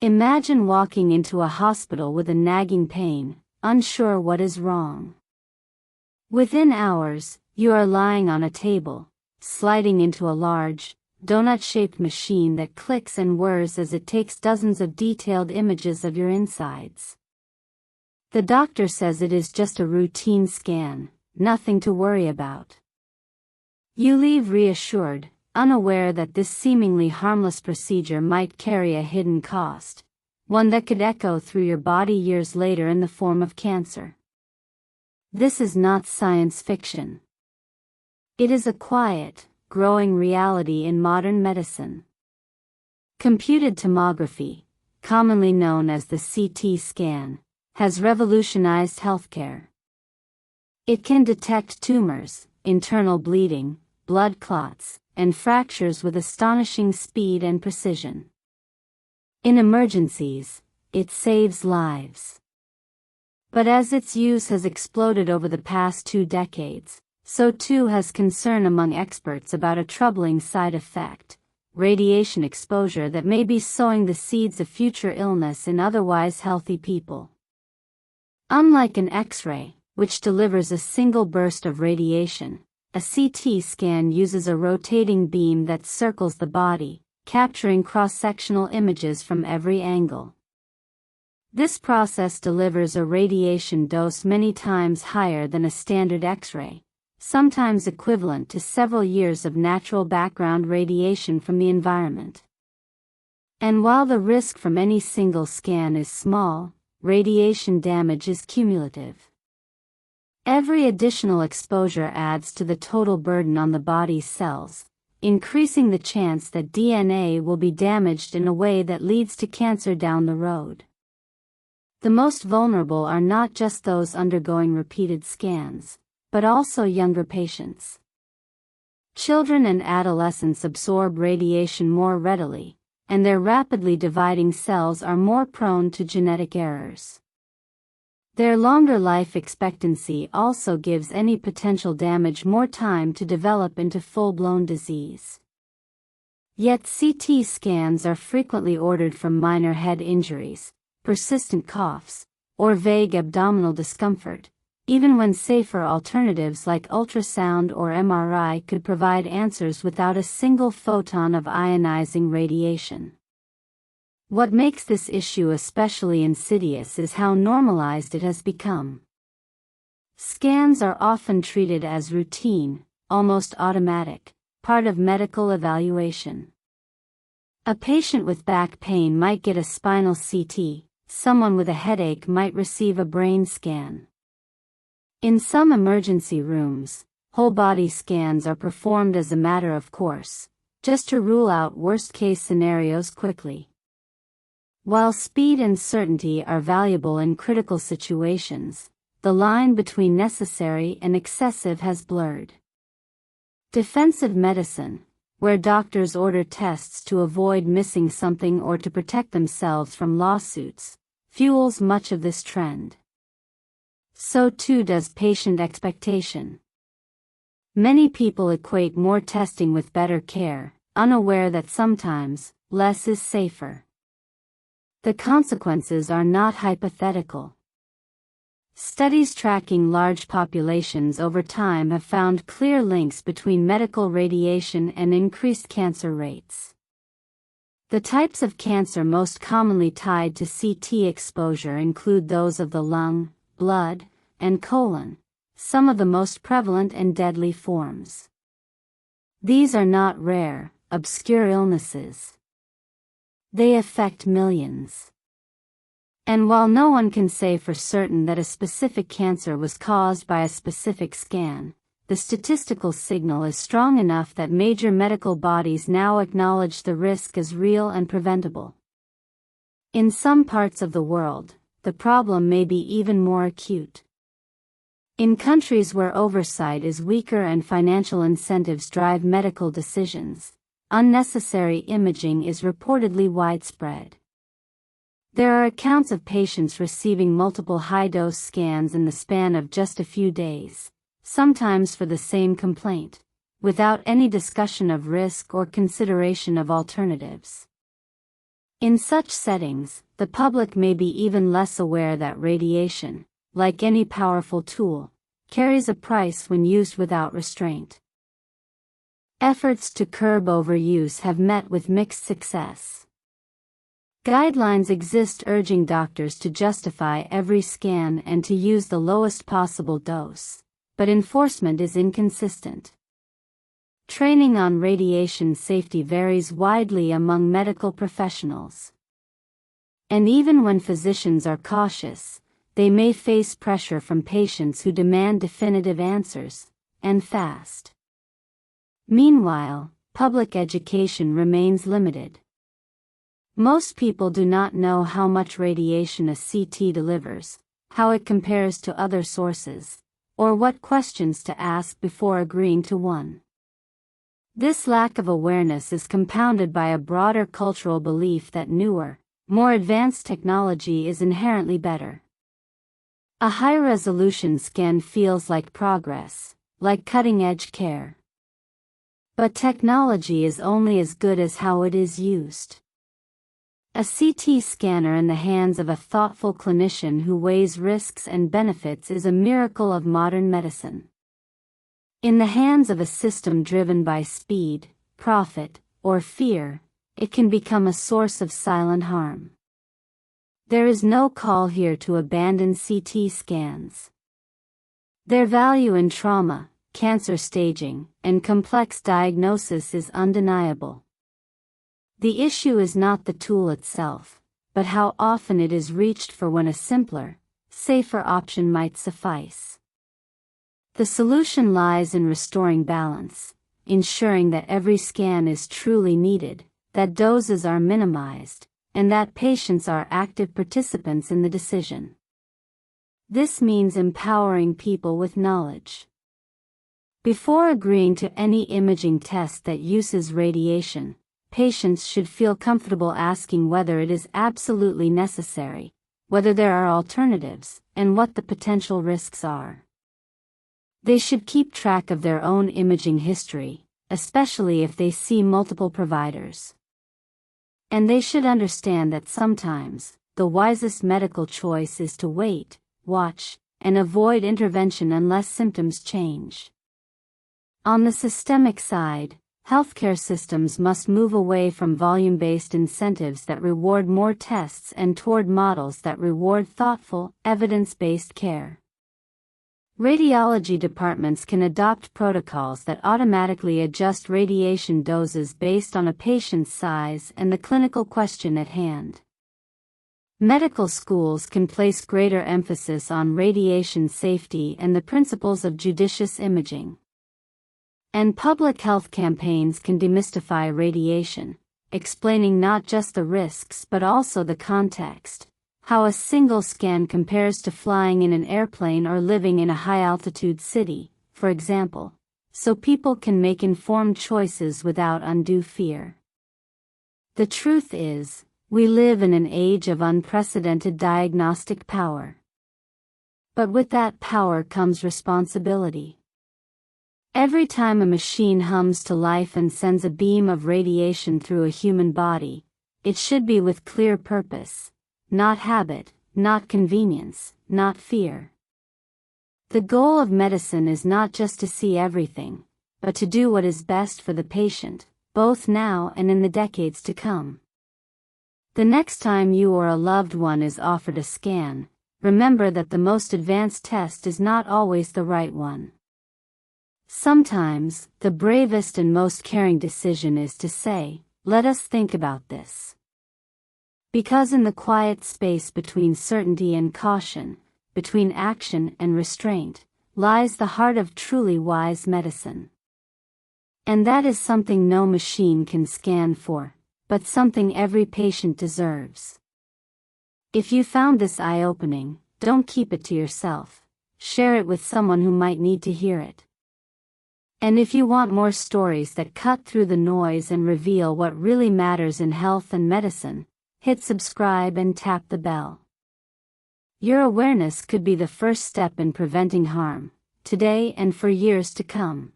Imagine walking into a hospital with a nagging pain, unsure what is wrong. Within hours, you are lying on a table, sliding into a large, donut-shaped machine that clicks and whirs as it takes dozens of detailed images of your insides. The doctor says it is just a routine scan, nothing to worry about. You leave reassured, unaware that this seemingly harmless procedure might carry a hidden cost, one that could echo through your body years later in the form of cancer. This is not science fiction. It is a quiet, growing reality in modern medicine. Computed tomography, commonly known as the CT scan, has revolutionized healthcare. It can detect tumors, internal bleeding, blood clots, and fractures with astonishing speed and precision. In emergencies, it saves lives. But as its use has exploded over the past 2 decades, so too has concern among experts about a troubling side effect: radiation exposure that may be sowing the seeds of future illness in otherwise healthy people. Unlike an X-ray, which delivers a single burst of radiation, a CT scan uses a rotating beam that circles the body, capturing cross-sectional images from every angle. This process delivers a radiation dose many times higher than a standard X-ray, sometimes equivalent to several years of natural background radiation from the environment. And while the risk from any single scan is small, radiation damage is cumulative. Every additional exposure adds to the total burden on the body's cells, increasing the chance that DNA will be damaged in a way that leads to cancer down the road. The most vulnerable are not just those undergoing repeated scans, but also younger patients. Children and adolescents absorb radiation more readily, and their rapidly dividing cells are more prone to genetic errors. Their longer life expectancy also gives any potential damage more time to develop into full-blown disease. Yet CT scans are frequently ordered for minor head injuries, persistent coughs, or vague abdominal discomfort, even when safer alternatives like ultrasound or MRI could provide answers without a single photon of ionizing radiation. What makes this issue especially insidious is how normalized it has become. Scans are often treated as routine, almost automatic, part of medical evaluation. A patient with back pain might get a spinal CT, someone with a headache might receive a brain scan. In some emergency rooms, whole-body scans are performed as a matter of course, just to rule out worst-case scenarios quickly. While speed and certainty are valuable in critical situations, the line between necessary and excessive has blurred. Defensive medicine, where doctors order tests to avoid missing something or to protect themselves from lawsuits, fuels much of this trend. So too does patient expectation. Many people equate more testing with better care, unaware that sometimes, less is safer. The consequences are not hypothetical. Studies tracking large populations over time have found clear links between medical radiation and increased cancer rates. The types of cancer most commonly tied to CT exposure include those of the lung, blood, and colon, some of the most prevalent and deadly forms. These are not rare, obscure illnesses. They affect millions. And while no one can say for certain that a specific cancer was caused by a specific scan, the statistical signal is strong enough that major medical bodies now acknowledge the risk as real and preventable. In some parts of the world, the problem may be even more acute. In countries where oversight is weaker and financial incentives drive medical decisions, unnecessary imaging is reportedly widespread. There are accounts of patients receiving multiple high-dose scans in the span of just a few days, sometimes for the same complaint, without any discussion of risk or consideration of alternatives. In such settings, the public may be even less aware that radiation, like any powerful tool, carries a price when used without restraint. Efforts to curb overuse have met with mixed success. Guidelines exist urging doctors to justify every scan and to use the lowest possible dose, but enforcement is inconsistent. Training on radiation safety varies widely among medical professionals. And even when physicians are cautious, they may face pressure from patients who demand definitive answers, and fast. Meanwhile, public education remains limited. Most people do not know how much radiation a CT delivers, how it compares to other sources, or what questions to ask before agreeing to one. This lack of awareness is compounded by a broader cultural belief that newer, more advanced technology is inherently better. A high-resolution scan feels like progress, like cutting-edge care. But technology is only as good as how it is used. A CT scanner in the hands of a thoughtful clinician who weighs risks and benefits is a miracle of modern medicine. In the hands of a system driven by speed, profit, or fear, it can become a source of silent harm. There is no call here to abandon CT scans. Their value in trauma, cancer staging, and complex diagnosis is undeniable. The issue is not the tool itself, but how often it is reached for when a simpler, safer option might suffice. The solution lies in restoring balance, ensuring that every scan is truly needed, that doses are minimized, and that patients are active participants in the decision. This means empowering people with knowledge. Before agreeing to any imaging test that uses radiation, patients should feel comfortable asking whether it is absolutely necessary, whether there are alternatives, and what the potential risks are. They should keep track of their own imaging history, especially if they see multiple providers. And they should understand that sometimes, the wisest medical choice is to wait, watch, and avoid intervention unless symptoms change. On the systemic side, healthcare systems must move away from volume-based incentives that reward more tests and toward models that reward thoughtful, evidence-based care. Radiology departments can adopt protocols that automatically adjust radiation doses based on a patient's size and the clinical question at hand. Medical schools can place greater emphasis on radiation safety and the principles of judicious imaging. And public health campaigns can demystify radiation, explaining not just the risks but also the context. How a single scan compares to flying in an airplane or living in a high-altitude city, for example, so people can make informed choices without undue fear. The truth is, we live in an age of unprecedented diagnostic power. But with that power comes responsibility. Every time a machine hums to life and sends a beam of radiation through a human body, it should be with clear purpose. Not habit, not convenience, not fear. The goal of medicine is not just to see everything, but to do what is best for the patient, both now and in the decades to come. The next time you or a loved one is offered a scan, remember that the most advanced test is not always the right one. Sometimes, the bravest and most caring decision is to say, "Let us think about this." Because in the quiet space between certainty and caution, between action and restraint, lies the heart of truly wise medicine. And that is something no machine can scan for, but something every patient deserves. If you found this eye-opening, don't keep it to yourself. Share it with someone who might need to hear it. And if you want more stories that cut through the noise and reveal what really matters in health and medicine, hit subscribe and tap the bell. Your awareness could be the first step in preventing harm, today and for years to come.